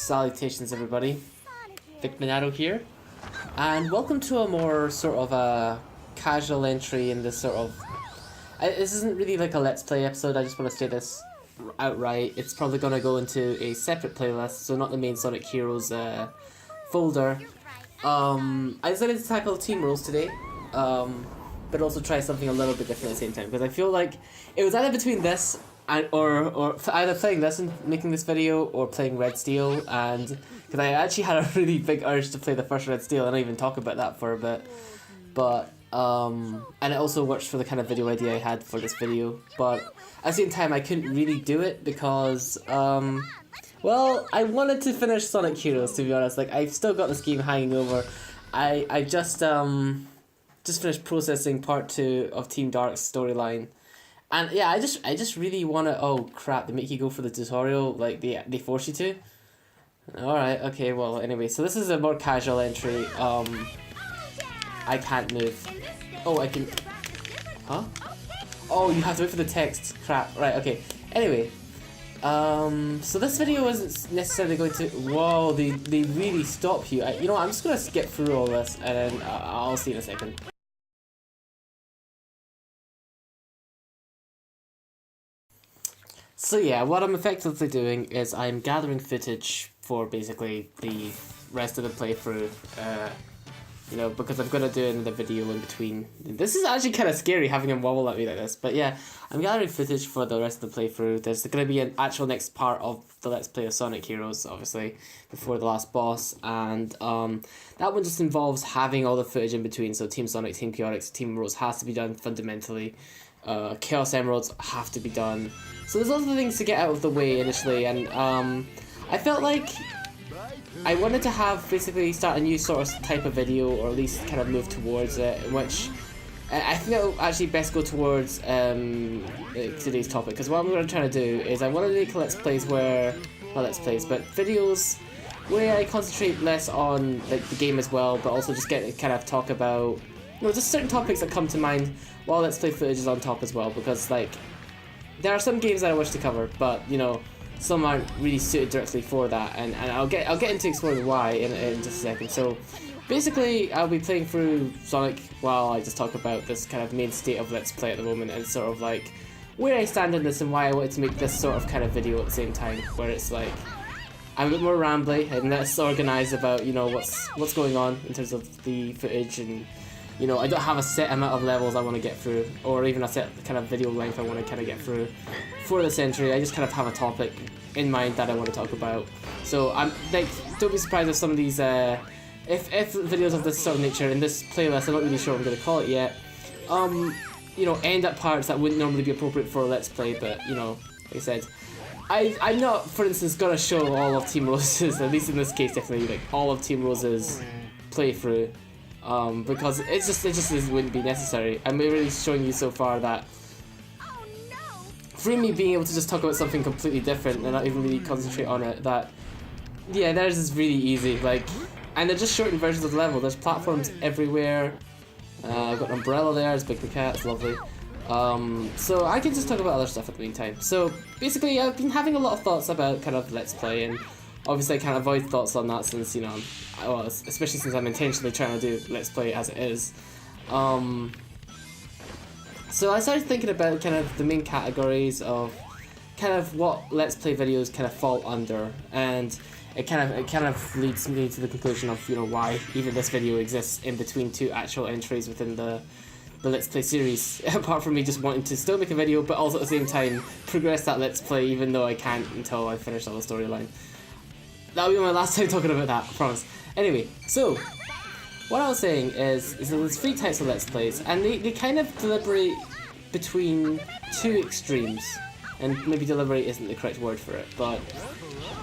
Salutations everybody, Vic Monado here, and welcome to a more sort of a casual entry in this sort of... this isn't really like a Let's Play episode, I just want to say this outright. It's probably going to go into a separate playlist, so not the main Sonic Heroes folder. I decided to tackle team rules today, but also try something a little bit different at the same time, because I feel like it was either between this or either playing this and making this video or playing Red Steel, and because I actually had a really big urge to play the first Red Steel, and I even talk about that for a bit, but and it also works for the kind of video idea I had for this video, but at the same time I couldn't really do it because well, I wanted to finish Sonic Heroes, to be honest. Like, I've still got this game hanging over. I just finished processing part 2 of Team Dark's storyline. And yeah, I just really want to... Oh crap, they make you go for the tutorial, like they force you to? Alright, okay, well, anyway, so this is a more casual entry. I can't move. Oh, I can... Huh? Oh, you have to wait for the text. Crap, right, okay. Anyway, so this video isn't necessarily going to... Whoa, they really stop you. You know what, I'm just going to skip through all this, and then I'll see you in a second. So yeah, what I'm effectively doing is I'm gathering footage for basically the rest of the playthrough, you know, because I'm going to do another video in between. This is actually kind of scary having him wobble at me like this, but yeah, I'm gathering footage for the rest of the playthrough. There's going to be an actual next part of the Let's Play of Sonic Heroes, obviously, before the last boss, and that one just involves having all the footage in between, so Team Sonic, Team Chaotix, Team Rose has to be done fundamentally. Chaos Emeralds have to be done. So there's lots of things to get out of the way initially, and I felt like I wanted to have basically start a new sort of type of video, or at least kind of move towards it, in which I think it'll actually best go towards today's topic, because what I'm going to try to do is I want to make Let's Plays where, not Let's Plays, but videos where I concentrate less on like the game as well, but also just get to kind of talk about, you know, just certain topics that come to mind while Let's Play footage is on top as well, because like there are some games that I wish to cover, but you know, some aren't really suited directly for that, and I'll get into exploring why in just a second. So basically I'll be playing through Sonic while I just talk about this kind of main state of Let's Play at the moment, and sort of like where I stand in this and why I wanted to make this sort of kind of video at the same time, where it's like I'm a bit more rambly and less organised about, you know, what's going on in terms of the footage, and you know, I don't have a set amount of levels I want to get through, or even a set kind of video length I want to kind of get through for this entry. I just kind of have a topic in mind that I want to talk about. So I'm like, don't be surprised if some of these, if videos of this sort of nature in this playlist, I'm not really sure what I'm going to call it yet, you know, end at parts that wouldn't normally be appropriate for a Let's Play, but you know, like I said, I'm not, for instance, going to show all of Team Rose's, at least in this case definitely, like all of Team Rose's playthrough. Because it just wouldn't be necessary. I'm really showing you so far that through me being able to just talk about something completely different and not even really concentrate on it, that yeah, theirs is really easy. Like, and they're just shortened versions of the level. There's platforms everywhere. I've got an umbrella there. It's Big the Cat. It's lovely. So I can just talk about other stuff at the meantime. So basically, I've been having a lot of thoughts about kind of Let's Play, and obviously I can't avoid thoughts on that since, you know, well, especially since I'm intentionally trying to do Let's Play as it is. So I started thinking about kind of the main categories of kind of what Let's Play videos kind of fall under, and it kind of leads me to the conclusion of, you know, why even this video exists in between two actual entries within the Let's Play series, apart from me just wanting to still make a video, but also at the same time progress that Let's Play, even though I can't until I finish all the storyline. That'll be my last time talking about that, I promise. Anyway, so what I was saying is that there's 3 types of Let's Plays, and they kind of deliberate between 2 extremes, and maybe deliberate isn't the correct word for it, but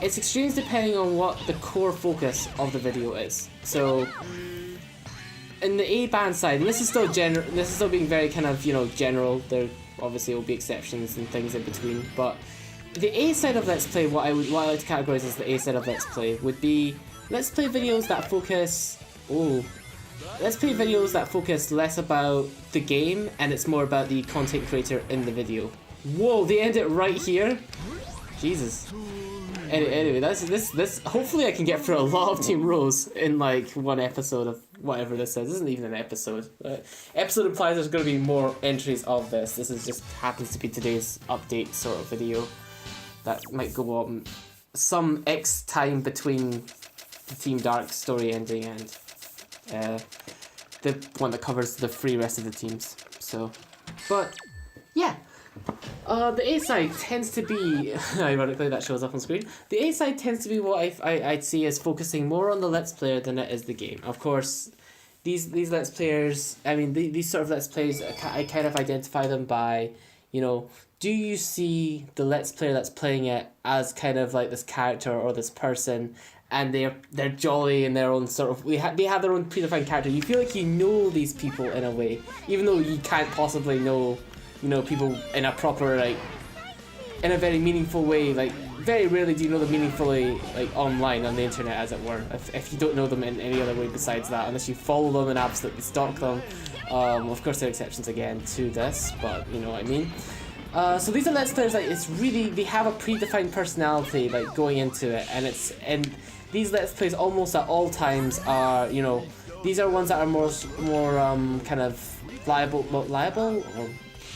it's extremes depending on what the core focus of the video is. So in the A band side, and this is still being very kind of, you know, general, there obviously will be exceptions and things in between, but the A side of Let's Play, what I like to categorize as the A side of Let's Play, would be Let's Play videos that focus... Let's Play videos that focus less about the game, and it's more about the content creator in the video. Whoa, they end it right here? Jesus. Anyway, this. Hopefully, I can get through a lot of Team Rose in like one episode of whatever this is. This isn't even an episode. Episode implies there's going to be more entries of this. This is just happens to be today's update sort of video that might go on some X time between the Team Dark story ending and the one that covers the free rest of the teams. So, but yeah. The A side tends to be, ironically that shows up on screen, the A side tends to be what I'd see as focusing more on the Let's Player than it is the game. Of course, these Let's Players, I mean, these sort of Let's Plays, I kind of identify them by, you know, do you see the Let's Player that's playing it as kind of like this character or this person, and they're jolly in their own sort of, they have their own predefined character. You feel like you know these people in a way, even though you can't possibly know, you know, people in a proper, like, in a very meaningful way. Like, very rarely do you know them meaningfully, like, online, on the internet, as it were, if you don't know them in any other way besides that, unless you follow them and absolutely stalk them. Of course there are exceptions again to this, but you know what I mean. So these are Let's Players, like, it's really, they have a predefined personality, like, going into it, and these Let's Plays almost at all times are, you know, these are ones that are more kind of liable, or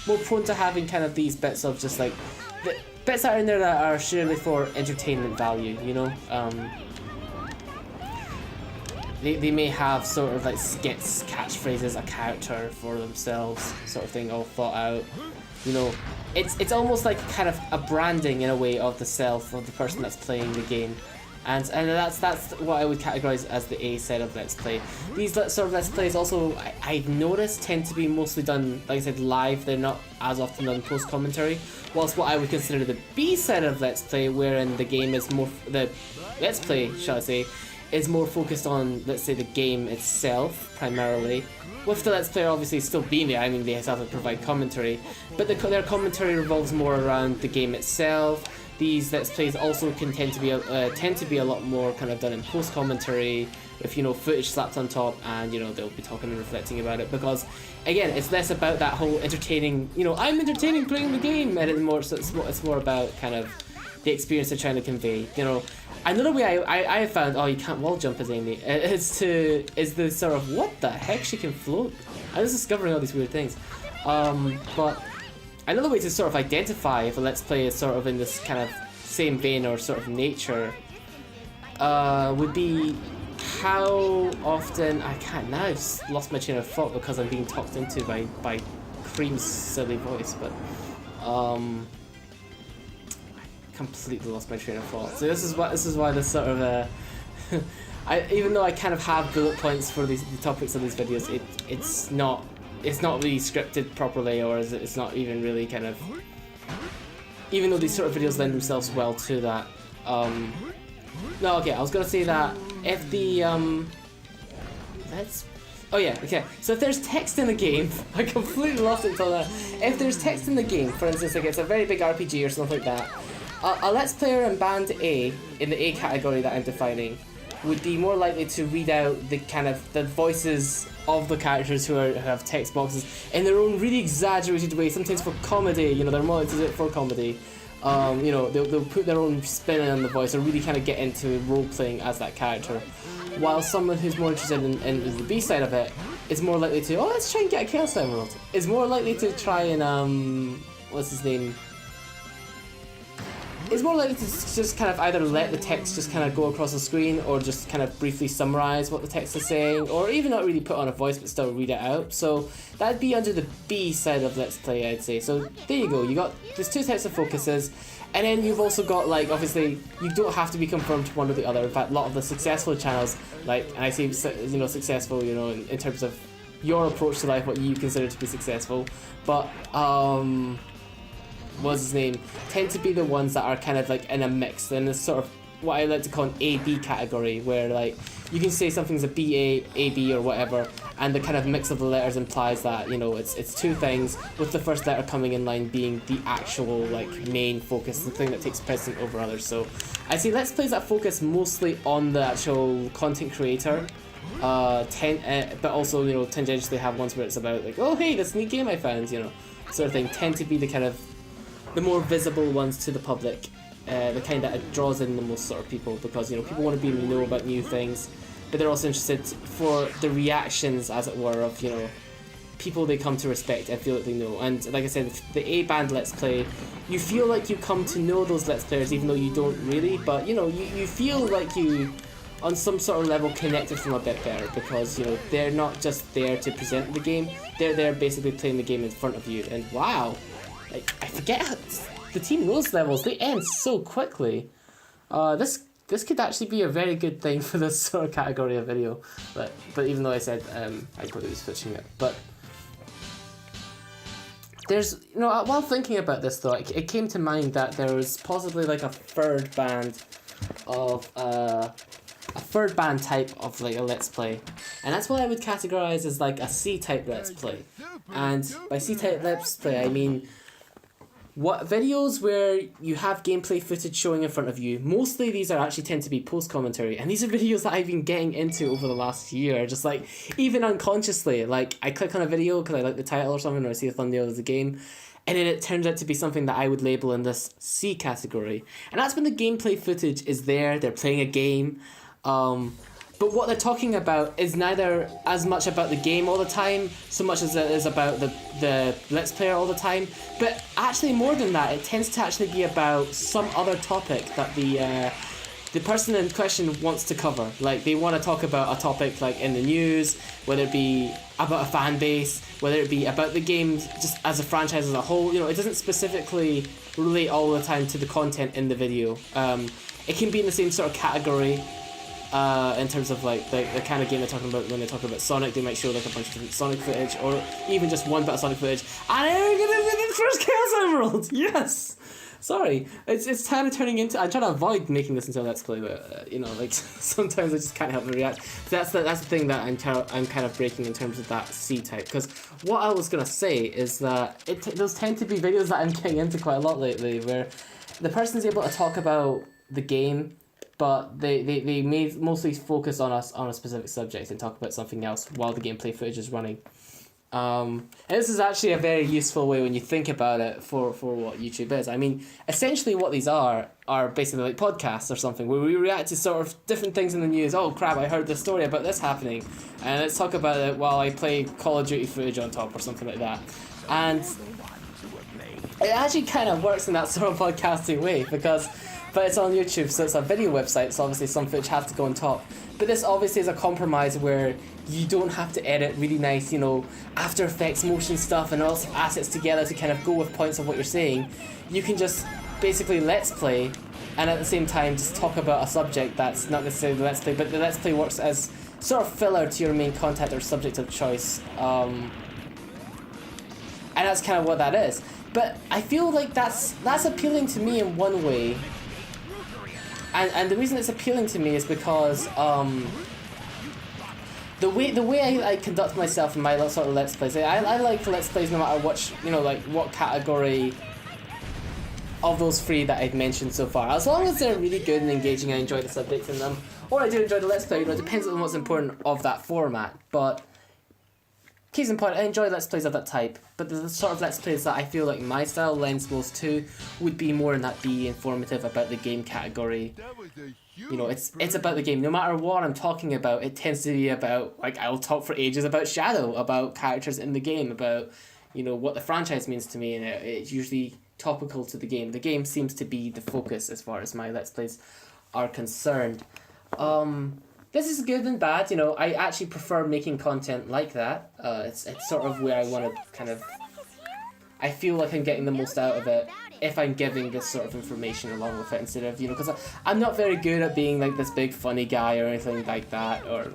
more prone to having kind of these bits of just like the bits that are in there that are surely for entertainment value, you know. They may have sort of like skits, catchphrases, a character for themselves, sort of thing, all thought out. You know, it's almost like kind of a branding in a way of the self of the person that's playing the game. And that's what I would categorize as the A side of Let's Play. These sort of Let's Plays also, I've noticed, tend to be mostly done, like I said, live. They're not as often done post-commentary. Whilst what I would consider the B side of Let's Play, wherein the game is more, the Let's Play, shall I say, is more focused on, let's say, the game itself, primarily. With the Let's Player obviously still being there, I mean, they have to provide commentary, but their commentary revolves more around the game itself. These Let's Plays also can tend to be a lot more kind of done in post commentary, with, you know, footage slapped on top, and, you know, they'll be talking and reflecting about it, because again, it's less about that whole entertaining, you know, I'm entertaining playing the game, and it's more about kind of the experience they're trying to convey. You know, another way I have found, oh, you can't wall jump as Amy, is the sort of, what the heck, she can float. I was discovering all these weird things, but another way to sort of identify if a Let's Play is sort of in this kind of same vein or sort of nature would be how often, I can't now, I've just lost my train of thought because I'm being talked into by Cream's silly voice, but I completely lost my train of thought. So this is why this sort of even though I kind of have bullet points for the topics of these videos, it's not really scripted properly, or it's not even really kind of, even though these sort of videos lend themselves well to that. No, okay, I was gonna say that if the so if there's text in the game, I completely lost it until now. If there's text in the game, for instance, like it's a very big RPG or something like that, a Let's Player in Band A, in the A category that I'm defining, would be more likely to read out the kind of the voices of the characters who have text boxes in their own really exaggerated way, sometimes for comedy. You know, they're more likely to do it for comedy. You know, they'll put their own spin on the voice or really kind of get into role playing as that character. While someone who's more interested in the B side of it is more likely to, oh, let's try and get a Chaos Emerald, is more likely to try and what's his name? Is more likely to just kind of either let the text just kind of go across the screen, or just kind of briefly summarize what the text is saying, or even not really put on a voice but still read it out. So that'd be under the B side of Let's Play, I'd say. So there you go, there's two types of focuses, and then you've also got, like, obviously you don't have to be confirmed to one or the other. In fact, a lot of the successful channels, like, and I say, you know, successful, you know, in terms of your approach to life, what you consider to be successful, but what's his name, tend to be the ones that are kind of like in a mix, in this sort of what I like to call an A-B category, where like you can say something's a B-A, A-B or whatever, and the kind of mix of the letters implies that, you know, it's two things, with the first letter coming in line being the actual, like, main focus, the thing that takes precedent over others. So I see Let's Plays that focus mostly on the actual content creator, but also, you know, tangentially have ones where it's about like, oh hey, this neat game I found, you know, sort of thing, tend to be the kind of the more visible ones to the public. the kind that draws in the most sort of people, because you know people want to be in the know about new things, but they're also interested for the reactions, as it were, of you know people they come to respect and feel like they know. And like I said, the A band Let's Play, you feel like you come to know those Let's Players even though you don't really, but you know you feel like you on some sort of level connected from a bit better, because you know they're not just there to present the game, they're there basically playing the game in front of you. And wow, like I forget how the Team Rose levels, they end so quickly. This could actually be a very good thing for this sort of category of video, but even though I said I probably was switching it, but there's, you know, while thinking about this though, it came to mind that there was possibly like a third band of a third band type of like a Let's Play, and that's what I would categorize as like a C-type Let's Play. And by C-type Let's Play I mean what videos where you have gameplay footage showing in front of you. Mostly these are actually tend to be post commentary, and these are videos that I've been getting into over the last year, just like even unconsciously. Like I click on a video because I like the title or something, or I see the thumbnail of the game, and then it turns out to be something that I would label in this C category. And that's when the gameplay footage is there, they're playing a game, but what they're talking about is neither as much about the game all the time, so much as it is about the Let's Player all the time. But actually more than that, it tends to actually be about some other topic that the person in question wants to cover. Like they want to talk about a topic like in the news, whether it be about a fan base, whether it be about the game just as a franchise as a whole. You know, it doesn't specifically relate all the time to the content in the video. It can be in the same sort of category. In terms of like the kind of game they're talking about. When they're talking about Sonic, they might show like a bunch of different Sonic footage, or even just one bit of Sonic footage. And I'm gonna win the first Chaos Emerald! Yes! Sorry, it's kind of turning into. I'm trying to avoid making this into a Let's Play, but you know, like sometimes I just can't help but react. That's the thing that I'm kind of breaking in terms of that C type. Because what I was gonna say is that those tend to be videos that I'm getting into quite a lot lately, where the person's able to talk about the game, but they may mostly focus on a specific subject and talk about something else while the gameplay footage is running. And this is actually a very useful way when you think about it for what YouTube is. I mean, essentially what these are basically like podcasts or something, where we react to sort of different things in the news. Oh crap, I heard this story about this happening, and let's talk about it while I play Call of Duty footage on top or something like that. And it actually kind of works in that sort of podcasting way, but it's on YouTube, so it's a video website, so obviously some footage has to go on top. But this obviously is a compromise where you don't have to edit really nice, you know, After Effects motion stuff and all assets together to kind of go with points of what you're saying. You can just basically Let's Play, and at the same time just talk about a subject that's not necessarily the Let's Play, but the Let's Play works as sort of filler to your main content or subject of choice. And that's kind of what that is. But I feel like that's appealing to me in one way. And the reason it's appealing to me is because the way I conduct myself in my sort of Let's Plays, I like Let's Plays no matter what, you know, like what category of those three that I've mentioned so far. As long as they're really good and engaging, I enjoy the subjects in them, or I do enjoy the Let's Play. You know, it depends on what's important of that format. But case in point, I enjoy Let's Plays of that type, but the sort of Let's Plays that I feel like my style lends most to would be more in that be informative about the game category. You know, it's about the game. No matter what I'm talking about, it tends to be about, like, I'll talk for ages about Shadow, about characters in the game, about, you know, what the franchise means to me, and it's usually topical to the game. The game seems to be the focus as far as my Let's Plays are concerned. This is good and bad, you know, I actually prefer making content like that. It's sort of where I want to kind of... I feel like I'm getting the most out of it if I'm giving this sort of information along with it, instead of, you know, because I'm not very good at being like this big funny guy or anything like that, or,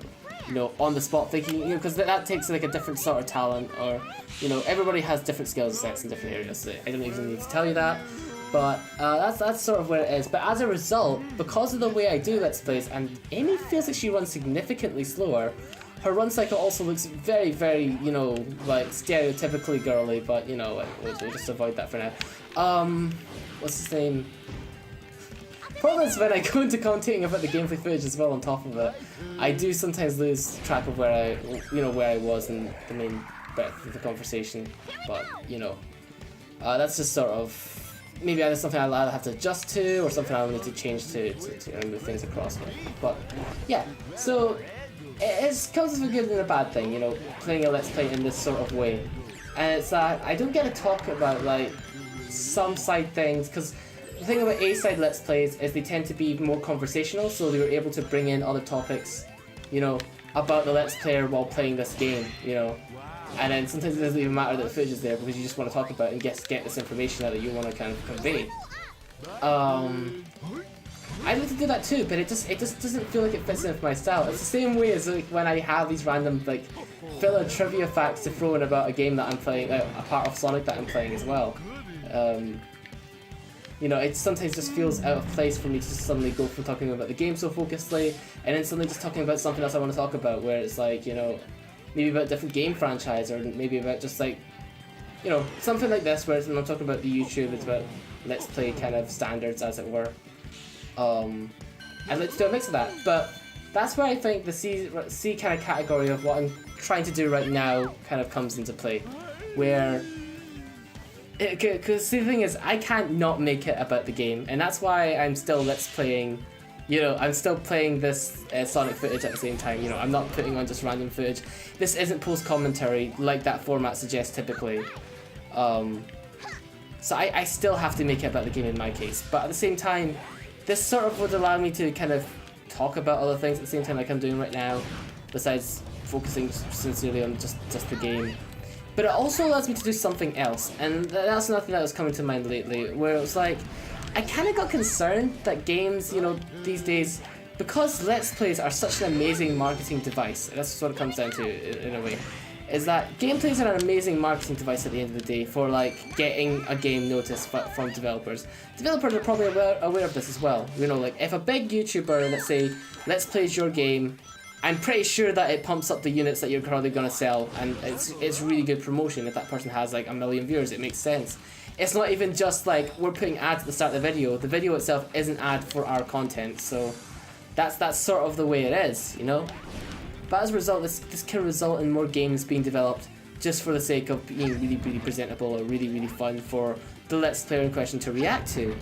you know, on the spot thinking, you know, because that takes like a different sort of talent, or, you know, everybody has different skill sets in different areas, so I don't even need to tell you that. But that's sort of where it is. But as a result, because of the way I do Let's Plays, and Amy feels like she runs significantly slower, her run cycle also looks very, very, you know, like stereotypically girly, but, you know, we'll just avoid that for now. What's his name? Problem is when I go into commentating about the gameplay footage as well on top of it, I do sometimes lose track of where I was in the main breadth of the conversation, but, you know, that's just sort of maybe there's something I'll have to adjust to, or something I'll need to change to move things across with. But yeah, so it comes with a good and a bad thing, you know, playing a Let's Play in this sort of way. And it's that I don't get to talk about like some side things, because the thing about A-side Let's Plays is they tend to be more conversational, so they were able to bring in other topics, you know, about the Let's Player while playing this game, you know. And then sometimes it doesn't even matter that the footage is there, because you just want to talk about it and get this information out that you want to kind of convey. I'd like to do that too, but it just doesn't feel like it fits in with my style. It's the same way as like when I have these random like filler trivia facts to throw in about a game that I'm playing, a part of Sonic that I'm playing as well. You know, it sometimes just feels out of place for me to just suddenly go from talking about the game so focusedly, and then suddenly just talking about something else I want to talk about, where it's like, you know, maybe about a different game franchise, or maybe about just like, you know, something like this, where I'm not talking about the YouTube, it's about Let's Play kind of standards, as it were. I'd like to do a mix of that, but that's where I think the C kind of category of what I'm trying to do right now kind of comes into play, where, because the thing is, I can't not make it about the game, and that's why I'm still Let's Playing, you know, I'm still playing this Sonic footage at the same time, you know, I'm not putting on just random footage. This isn't post-commentary like that format suggests typically. So I still have to make it about the game in my case, but at the same time, this sort of would allow me to kind of talk about other things at the same time like I'm doing right now, besides focusing sincerely on just the game. But it also allows me to do something else, and that's nothing that was coming to mind lately, where it was like, I kind of got concerned that games, you know, these days, because Let's Plays are such an amazing marketing device, and that's what it comes down to in a way, is that gameplays are an amazing marketing device at the end of the day for like getting a game noticed from developers. Developers are probably aware of this as well. You know, like if a big YouTuber, let's say, Let's Plays your game, I'm pretty sure that it pumps up the units that you're probably gonna sell, and it's really good promotion. If that person has like 1 million viewers, it makes sense. It's not even just like we're putting ads at the start of the video. The video itself isn't ad for our content, so that's sort of the way it is, you know. But as a result, this can result in more games being developed just for the sake of being really, really presentable or really, really fun for the Let's Player in question to react to.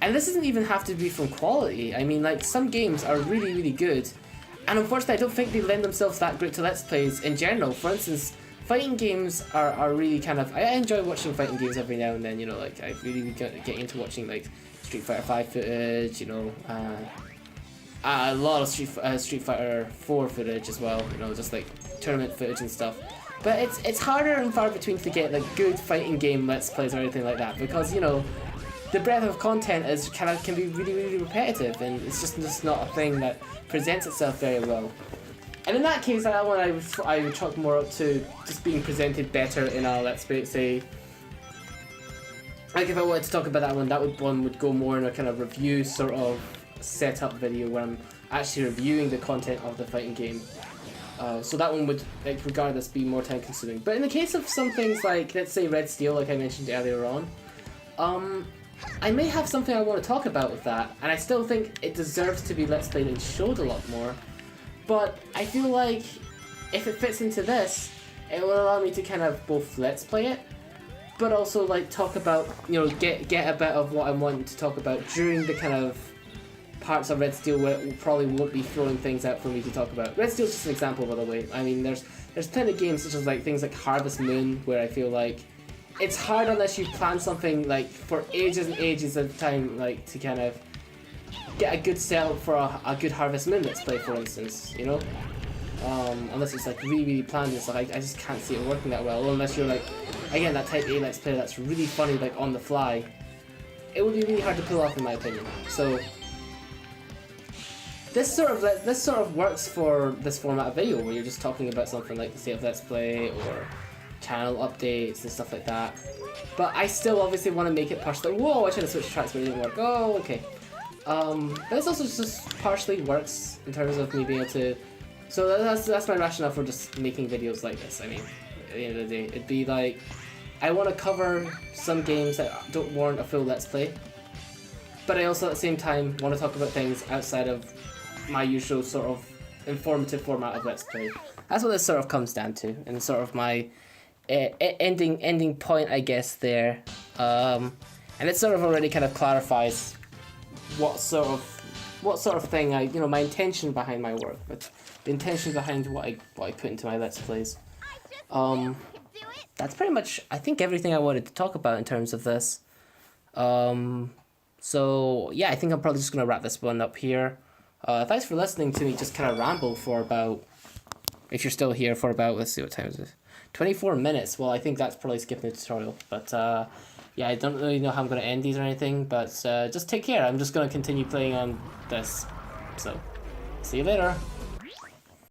And this doesn't even have to be from quality. I mean, like, some games are really, really good, and unfortunately I don't think they lend themselves that great to Let's Plays in general. For instance, fighting games are really kind of... I enjoy watching fighting games every now and then, you know, like, I really get into watching, like, Street Fighter 5 footage, you know, a lot of Street Fighter 4 footage as well, you know, just like tournament footage and stuff. But it's harder and far between to get like good fighting game Let's Plays or anything like that, because, you know, the breadth of content can be really, really repetitive, and it's just not a thing that presents itself very well. And in that case, that one I would chalk more up to just being presented better in a Let's Play, say. Like if I wanted to talk about that one would go more in a kind of review sort of setup video where I'm actually reviewing the content of the fighting game. So that one would, like, regardless, be more time consuming. But in the case of some things like, let's say Red Steel, like I mentioned earlier on, I may have something I want to talk about with that, and I still think it deserves to be Let's Played and showed a lot more. But I feel like if it fits into this, it will allow me to kind of both Let's Play it, but also like talk about, you know, get a bit of what I'm wanting to talk about during the kind of parts of Red Steel where it probably won't be throwing things out for me to talk about. Red Steel's just an example, by the way. I mean, there's plenty of games such as like things like Harvest Moon where I feel like it's hard unless you plan something like for ages and ages of time, like to kind of get a good setup for a good Harvest Moon Let's Play, for instance, you know? Unless it's like really, really planned and stuff, I just can't see it working that well. Unless you're like, again, that type A Let's Play that's really funny, like on the fly. It would be really hard to pull off, in my opinion. So this sort of works for this format of video where you're just talking about something like the state of Let's Play or channel updates and stuff like that. But I still obviously want to make it partially. Whoa! I should have switched tracks, but it didn't work. Oh, okay. But this also just partially works in terms of me being able to. So that's my rationale for just making videos like this. I mean, at the end of the day, it'd be like I want to cover some games that don't warrant a full Let's Play, but I also at the same time want to talk about things outside of my usual sort of informative format of Let's Play. That's what this sort of comes down to, and sort of my ending point, I guess, there. And it sort of already kind of clarifies what sort of thing my intention behind my work, but the intention behind what I put into my Let's Plays. That's pretty much, I think, everything I wanted to talk about in terms of this. So yeah, I think I'm probably just gonna wrap this one up here. Thanks for listening to me just kind of ramble for about, if you're still here, for about, let's see, what time is it? 24 minutes. Well, I think that's probably skipping the tutorial, but yeah, I don't really know how I'm going to end these or anything, but just take care. I'm just going to continue playing on this. So, see you later.